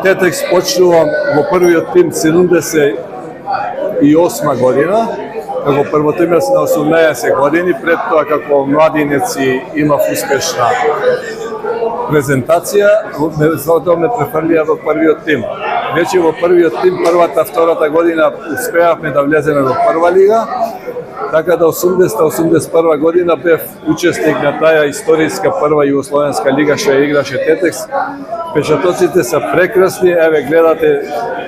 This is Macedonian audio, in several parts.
Тетекс почнувам во првиот тим 78 година, како првотимец на 18 години, пред тоа како младинец и имав успешна презентација, затоа ме префрлија во првиот тим. Вече во првиот тим, првата, втората година успеавме да влеземе во прва лига, така да 80-81 година бев учесник на таа историска прва југословенска лига што ја играше Тетекс. Печатоците се прекрасни, еве гледате,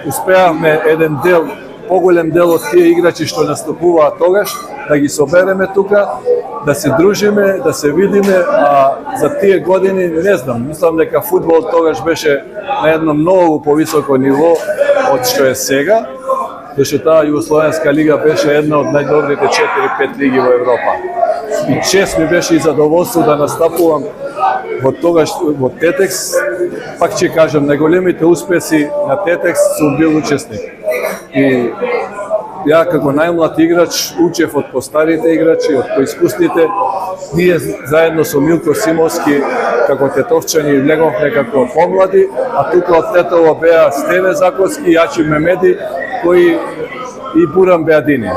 успеавме еден дел, поголем дел од тие играчи што настапуваат тогаш, да ги собереме тука, да се дружиме, да се видиме, а за тие години, не знам, мислам дека фудбал тогаш беше на едно многу повисоко ниво од што е сега, зашто таа Југословенска лига беше една од најдобрите 4-5 лиги во Европа. И чест ми беше и задоволство да настапувам во тогаш во Тетекс. Пак ќе кажам, најголемите успеси на Тетекс сум бил учесник. И ја како најмлад играч учев од постарите играчи, од поискусните. Ние заедно со Милко Симовски како тетовчани влеговме како помлади, а тука од Тетово беа Стеве Закоски, Јачи Мемеди, кои и Буран Беадини,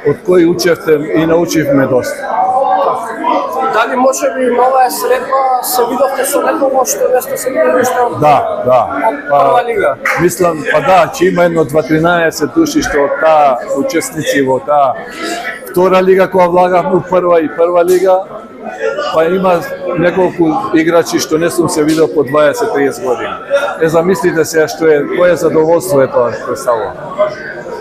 од кои учевте и научивме доста. Дали може би на оваа средба се видовте со некого што не сте се видели уште од прва лига? Мислам, па да, че има едно 2-13 души што од таа учесници во таа втора лига која влагавме прва и прва лига, па има неколку играчи што не сум се видел по 20-30 години. Замислите се што е, кое задоволство е тоа представува.